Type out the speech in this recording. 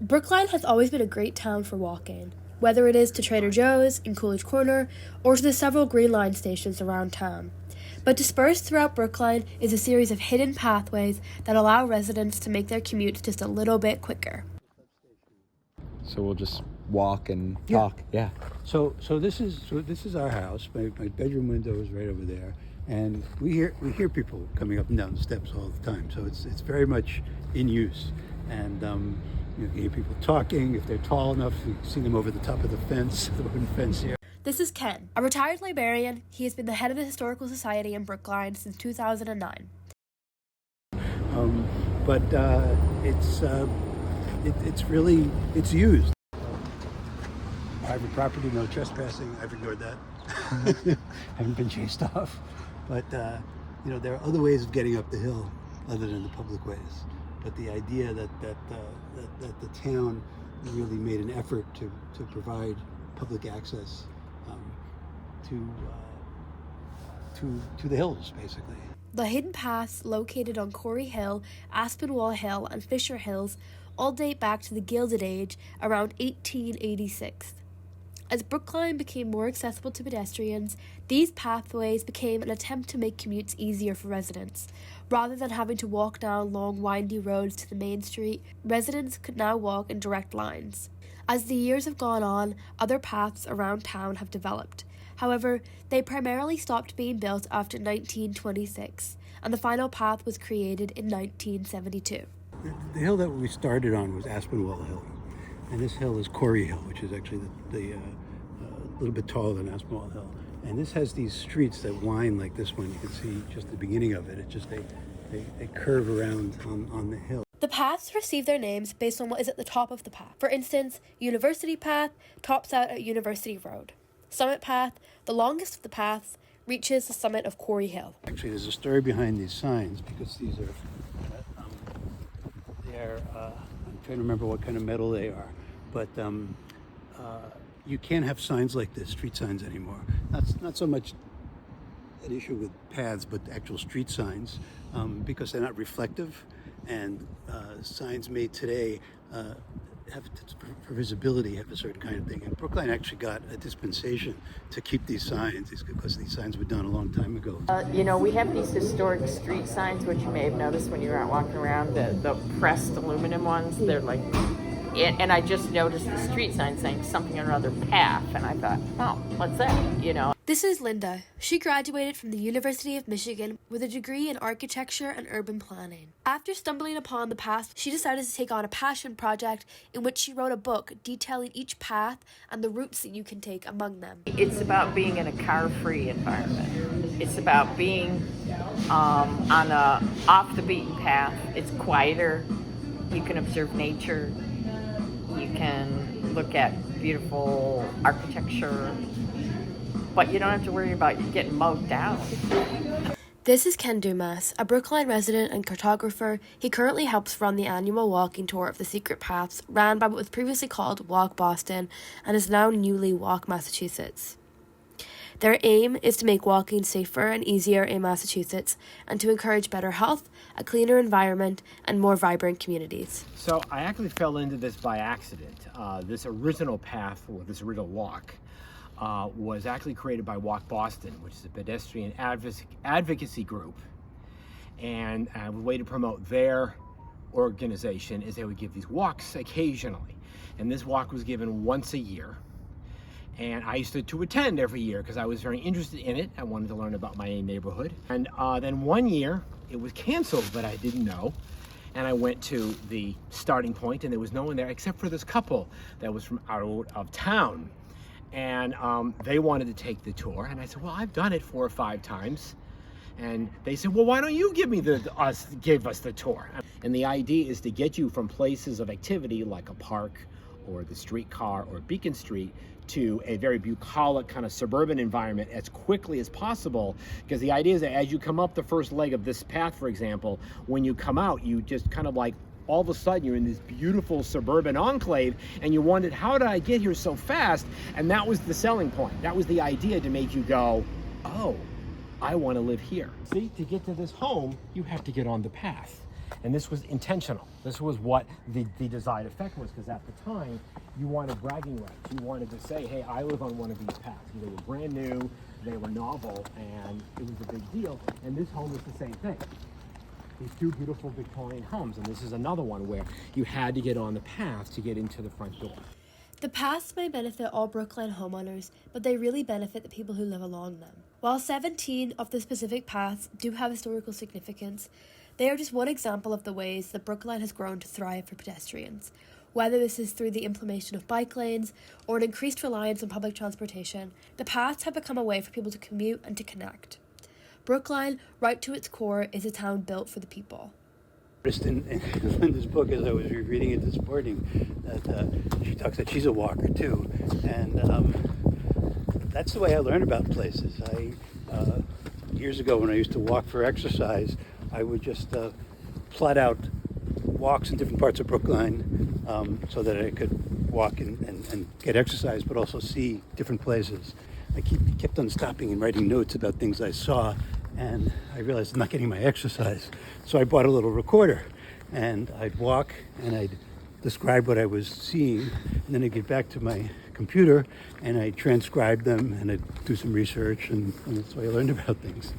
Brookline has always been a great town for walking, whether it is to Trader Joe's in Coolidge Corner or to the several Green Line stations around town. But dispersed throughout Brookline is a series of hidden pathways that allow residents to make their commutes just a little bit quicker. So we'll just walk and talk. Yeah. So this is our house. My bedroom window is right over there, and we hear people coming up and down the steps all the time. So it's very much in use, and you hear people talking. If they're tall enough, you can see them over the top of the fence, the wooden fence here. This is Ken, a retired librarian. He has been the head of the Historical Society in Brookline since 2009. It's used. Private property, no trespassing. I've ignored that. Haven't been chased off. But there are other ways of getting up the hill other than the public ways. But the idea that the town really made an effort to provide public access to the hills, basically. The hidden paths located on Corey Hill, Aspinwall Hill, and Fisher Hills all date back to the Gilded Age around 1886. As Brookline became more accessible to pedestrians, these pathways became an attempt to make commutes easier for residents. Rather than having to walk down long, windy roads to the main street, residents could now walk in direct lines. As the years have gone on, other paths around town have developed. However, they primarily stopped being built after 1926, and the final path was created in 1972. The hill that we started on was Aspinwall Hill, and this hill is Corey Hill, which is actually a little bit taller than Aspinwall Hill. And this has these streets that wind like this one. You can see just the beginning of it. It just they curve around on the hill. The paths receive their names based on what is at the top of the path. For instance, University Path tops out at University Road. Summit Path, the longest of the paths, reaches the summit of Corey Hill. Actually, there's a story behind these signs because these are, I'm trying to remember what kind of metal they are, but you can't have signs like this, street signs anymore. Not so much an issue with paths, but actual street signs, because they're not reflective, and signs made today for visibility have a certain kind of thing. And Brookline actually got a dispensation to keep these signs because these signs were done a long time ago. We have these historic street signs, which you may have noticed when you were out walking around, the pressed aluminum ones. They're like, and I just noticed the street sign saying something or other path, and I thought, oh, what's that, This is Linda. She graduated from the University of Michigan with a degree in architecture and urban planning. After stumbling upon the path, she decided to take on a passion project in which she wrote a book detailing each path and the routes that you can take among them. It's about being in a car-free environment. It's about being on a off the beaten path. It's quieter. You can observe nature. You can look at beautiful architecture, but you don't have to worry about getting mowed down. This is Ken Dumas, a Brookline resident and cartographer. He currently helps run the annual walking tour of the secret paths ran by what was previously called Walk Boston and is now newly Walk Massachusetts. Their aim is to make walking safer and easier in Massachusetts and to encourage better health, a cleaner environment, and more vibrant communities. So I actually fell into this by accident. This original path, or this original walk, was actually created by Walk Boston, which is a pedestrian advocacy group. And the way to promote their organization is they would give these walks occasionally. And this walk was given once a year. And I used to attend every year because I was very interested in it. I wanted to learn about my neighborhood. And then one year it was canceled, but I didn't know. And I went to the starting point and there was no one there except for this couple that was from out of town. And they wanted to take the tour. And I said, well, I've done it 4 or 5 times. And they said, well, why don't you give us the tour? And the idea is to get you from places of activity like a park or the streetcar or Beacon Street to a very bucolic kind of suburban environment as quickly as possible, because the idea is that as you come up the first leg of this path, for example, when you come out, you just kind of like all of a sudden you're in this beautiful suburban enclave and you wondered, how did I get here so fast? And that was the selling point. That was the idea, to make you go, oh, I want to live here. See, to get to this home, you have to get on the path. And this was intentional. This was what the desired effect was, because at the time, you wanted bragging rights. You wanted to say, hey, I live on one of these paths. They were brand new, they were novel, and it was a big deal. And this home is the same thing. These two beautiful Victorian homes, and this is another one where you had to get on the path to get into the front door. The paths may benefit all Brookline homeowners, but they really benefit the people who live along them. While 17 of the specific paths do have historical significance, they are just one example of the ways that Brookline has grown to thrive for pedestrians. Whether this is through the implementation of bike lanes or an increased reliance on public transportation, the paths have become a way for people to commute and to connect. Brookline, right to its core, is a town built for the people. In Linda's book, as I was rereading it this morning, that she talks that she's a walker too, and that's the way I learn about places. Years ago, when I used to walk for exercise, I would just plot out walks in different parts of Brookline so that I could walk and get exercise, but also see different places. I kept on stopping and writing notes about things I saw, and I realized I'm not getting my exercise. So I bought a little recorder, and I'd walk and I'd describe what I was seeing, and then I'd get back to my computer and I'd transcribe them and I'd do some research, and that's the way I learned about things.